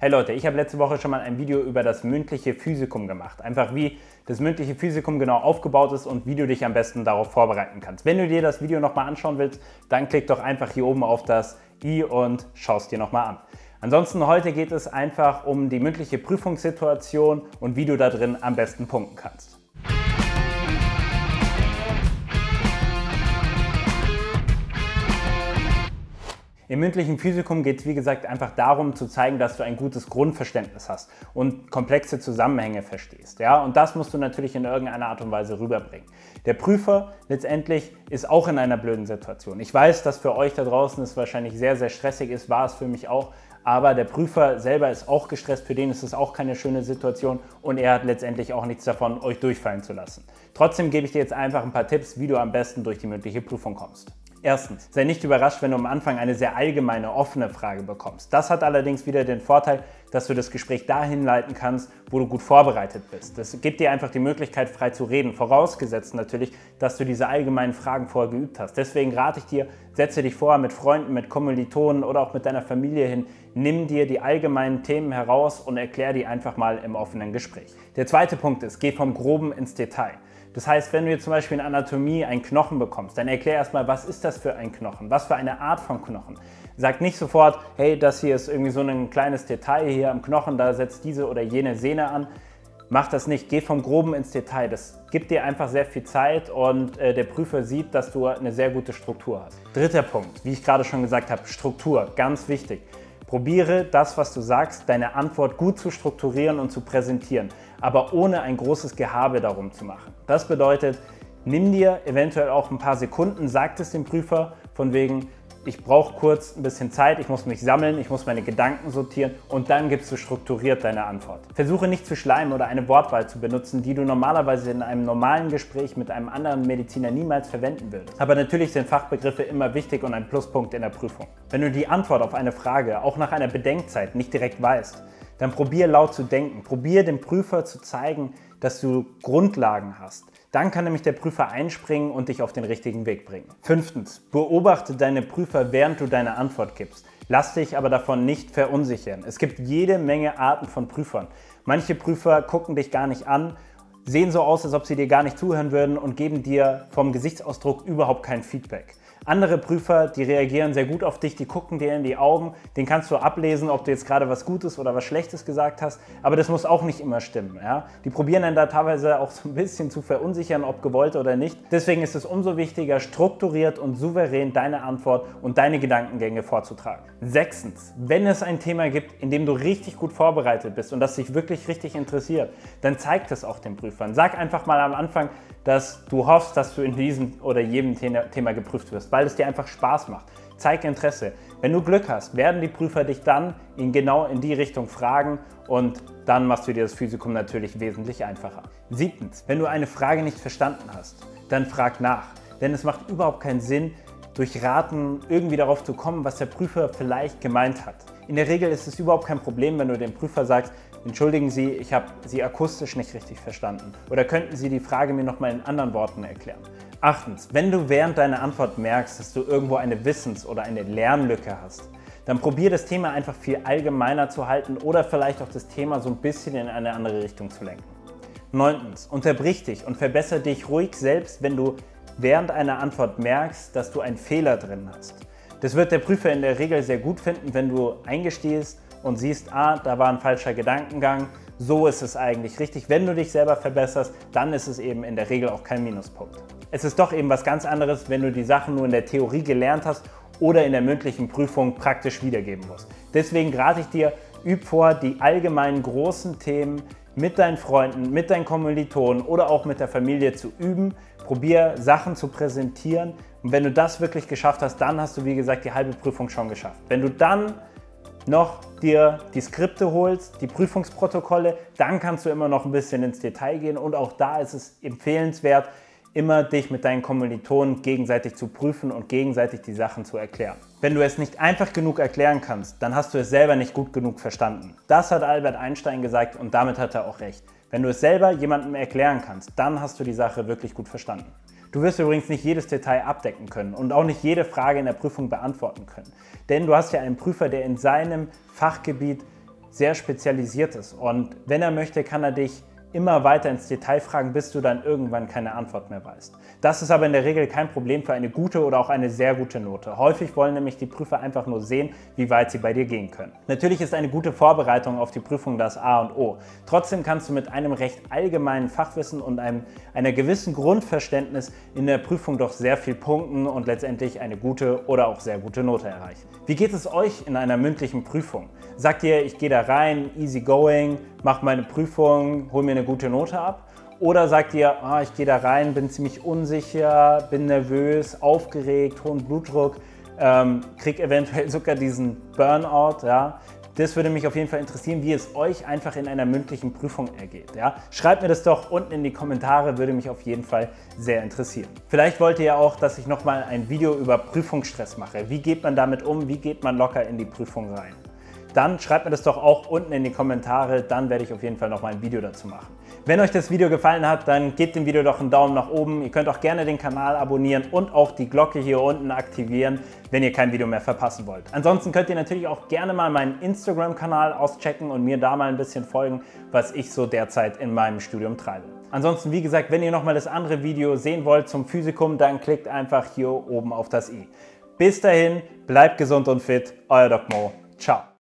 Hey Leute, ich habe letzte Woche schon mal ein Video über das mündliche Physikum gemacht. Einfach wie das mündliche Physikum genau aufgebaut ist und wie du dich am besten darauf vorbereiten kannst. Wenn du dir das Video nochmal anschauen willst, dann klick doch einfach hier oben auf das i und schau es dir nochmal an. Ansonsten heute geht es einfach um die mündliche Prüfungssituation und wie du da drin am besten punkten kannst. Im mündlichen Physikum geht es wie gesagt einfach darum zu zeigen, dass du ein gutes Grundverständnis hast und komplexe Zusammenhänge verstehst. Ja? Und das musst du natürlich in irgendeiner Art und Weise rüberbringen. Der Prüfer letztendlich ist auch in einer blöden Situation. Ich weiß, dass für euch da draußen es wahrscheinlich sehr, sehr stressig ist, war es für mich auch. Aber der Prüfer selber ist auch gestresst, für den ist es auch keine schöne Situation und er hat letztendlich auch nichts davon, euch durchfallen zu lassen. Trotzdem gebe ich dir jetzt einfach ein paar Tipps, wie du am besten durch die mündliche Prüfung kommst. Erstens, sei nicht überrascht, wenn du am Anfang eine sehr allgemeine, offene Frage bekommst. Das hat allerdings wieder den Vorteil, dass du das Gespräch dahin leiten kannst, wo du gut vorbereitet bist. Das gibt dir einfach die Möglichkeit, frei zu reden, vorausgesetzt natürlich, dass du diese allgemeinen Fragen vorher geübt hast. Deswegen rate ich dir, setze dich vorher mit Freunden, mit Kommilitonen oder auch mit deiner Familie hin, nimm dir die allgemeinen Themen heraus und erklär die einfach mal im offenen Gespräch. Der zweite Punkt ist, geh vom Groben ins Detail. Das heißt, wenn du jetzt zum Beispiel in Anatomie einen Knochen bekommst, dann erklär erstmal, was ist das für ein Knochen, was für eine Art von Knochen. Sag nicht sofort, hey, das hier ist irgendwie so ein kleines Detail hier am Knochen, da setzt diese oder jene Sehne an. Mach das nicht, geh vom Groben ins Detail. Das gibt dir einfach sehr viel Zeit und der Prüfer sieht, dass du eine sehr gute Struktur hast. Dritter Punkt, wie ich gerade schon gesagt habe, Struktur, ganz wichtig. Probiere das, was du sagst, deine Antwort gut zu strukturieren und zu präsentieren, aber ohne ein großes Gehabe darum zu machen. Das bedeutet, nimm dir eventuell auch ein paar Sekunden, sag es dem Prüfer von wegen, ich brauche kurz ein bisschen Zeit, ich muss mich sammeln, ich muss meine Gedanken sortieren und dann gibst du strukturiert deine Antwort. Versuche nicht zu schleimen oder eine Wortwahl zu benutzen, die du normalerweise in einem normalen Gespräch mit einem anderen Mediziner niemals verwenden würdest. Aber natürlich sind Fachbegriffe immer wichtig und ein Pluspunkt in der Prüfung. Wenn du die Antwort auf eine Frage auch nach einer Bedenkzeit nicht direkt weißt, dann probier laut zu denken. Probier dem Prüfer zu zeigen, dass du Grundlagen hast. Dann kann nämlich der Prüfer einspringen und dich auf den richtigen Weg bringen. Fünftens, beobachte deine Prüfer, während du deine Antwort gibst. Lass dich aber davon nicht verunsichern. Es gibt jede Menge Arten von Prüfern. Manche Prüfer gucken dich gar nicht an, sehen so aus, als ob sie dir gar nicht zuhören würden und geben dir vom Gesichtsausdruck überhaupt kein Feedback. Andere Prüfer, die reagieren sehr gut auf dich, die gucken dir in die Augen, den kannst du ablesen, ob du jetzt gerade was Gutes oder was Schlechtes gesagt hast, aber das muss auch nicht immer stimmen. Ja? Die probieren dann da teilweise auch so ein bisschen zu verunsichern, ob gewollt oder nicht. Deswegen ist es umso wichtiger, strukturiert und souverän deine Antwort und deine Gedankengänge vorzutragen. Sechstens, wenn es ein Thema gibt, in dem du richtig gut vorbereitet bist und das dich wirklich richtig interessiert, dann zeig das auch den Prüfern. Sag einfach mal am Anfang, dass du hoffst, dass du in diesem oder jedem Thema geprüft wirst, weil es dir einfach Spaß macht. Zeig Interesse. Wenn du Glück hast, werden die Prüfer dich dann genau in die Richtung fragen und dann machst du dir das Physikum natürlich wesentlich einfacher. Siebtens, wenn du eine Frage nicht verstanden hast, dann frag nach, denn es macht überhaupt keinen Sinn, durch Raten irgendwie darauf zu kommen, was der Prüfer vielleicht gemeint hat. In der Regel ist es überhaupt kein Problem, wenn du dem Prüfer sagst, entschuldigen Sie, ich habe Sie akustisch nicht richtig verstanden. Oder könnten Sie die Frage mir nochmal in anderen Worten erklären? Achtens, wenn du während deiner Antwort merkst, dass du irgendwo eine Wissens- oder eine Lernlücke hast, dann probier das Thema einfach viel allgemeiner zu halten oder vielleicht auch das Thema so ein bisschen in eine andere Richtung zu lenken. Neuntens, unterbrich dich und verbessere dich ruhig selbst, wenn du während einer Antwort merkst, dass du einen Fehler drin hast. Das wird der Prüfer in der Regel sehr gut finden, wenn du eingestehst und siehst, da war ein falscher Gedankengang, so ist es eigentlich richtig. Wenn du dich selber verbesserst, dann ist es eben in der Regel auch kein Minuspunkt. Es ist doch eben was ganz anderes, wenn du die Sachen nur in der Theorie gelernt hast oder in der mündlichen Prüfung praktisch wiedergeben musst. Deswegen rate ich dir, üb vor, die allgemeinen großen Themen mit deinen Freunden, mit deinen Kommilitonen oder auch mit der Familie zu üben. Probier Sachen zu präsentieren und wenn du das wirklich geschafft hast, dann hast du wie gesagt die halbe Prüfung schon geschafft. Wenn du dann noch dir die Skripte holst, die Prüfungsprotokolle, dann kannst du immer noch ein bisschen ins Detail gehen und auch da ist es empfehlenswert, immer dich mit deinen Kommilitonen gegenseitig zu prüfen und gegenseitig die Sachen zu erklären. Wenn du es nicht einfach genug erklären kannst, dann hast du es selber nicht gut genug verstanden. Das hat Albert Einstein gesagt und damit hat er auch recht. Wenn du es selber jemandem erklären kannst, dann hast du die Sache wirklich gut verstanden. Du wirst übrigens nicht jedes Detail abdecken können und auch nicht jede Frage in der Prüfung beantworten können. Denn du hast ja einen Prüfer, der in seinem Fachgebiet sehr spezialisiert ist. Und wenn er möchte, kann er dich immer weiter ins Detail fragen, bis du dann irgendwann keine Antwort mehr weißt. Das ist aber in der Regel kein Problem für eine gute oder auch eine sehr gute Note. Häufig wollen nämlich die Prüfer einfach nur sehen, wie weit sie bei dir gehen können. Natürlich ist eine gute Vorbereitung auf die Prüfung das A und O. Trotzdem kannst du mit einem recht allgemeinen Fachwissen und einer gewissen Grundverständnis in der Prüfung doch sehr viel punkten und letztendlich eine gute oder auch sehr gute Note erreichen. Wie geht es euch in einer mündlichen Prüfung? Sagt ihr, ich gehe da rein, easy going, mache meine Prüfung, hole mir eine gute Note ab? Oder sagt ihr, ich gehe da rein, bin ziemlich unsicher, bin nervös, aufgeregt, hohen Blutdruck, kriege eventuell sogar diesen Burnout, ja? Das würde mich auf jeden Fall interessieren, wie es euch einfach in einer mündlichen Prüfung ergeht. Ja? Schreibt mir das doch unten in die Kommentare, würde mich auf jeden Fall sehr interessieren. Vielleicht wollt ihr ja auch, dass ich nochmal ein Video über Prüfungsstress mache. Wie geht man damit um? Wie geht man locker in die Prüfung rein? Dann schreibt mir das doch auch unten in die Kommentare, dann werde ich auf jeden Fall nochmal ein Video dazu machen. Wenn euch das Video gefallen hat, dann gebt dem Video doch einen Daumen nach oben. Ihr könnt auch gerne den Kanal abonnieren und auch die Glocke hier unten aktivieren, wenn ihr kein Video mehr verpassen wollt. Ansonsten könnt ihr natürlich auch gerne mal meinen Instagram-Kanal auschecken und mir da mal ein bisschen folgen, was ich so derzeit in meinem Studium treibe. Ansonsten, wie gesagt, wenn ihr nochmal das andere Video sehen wollt zum Physikum, dann klickt einfach hier oben auf das i. Bis dahin, bleibt gesund und fit, euer Doc Mo. Ciao.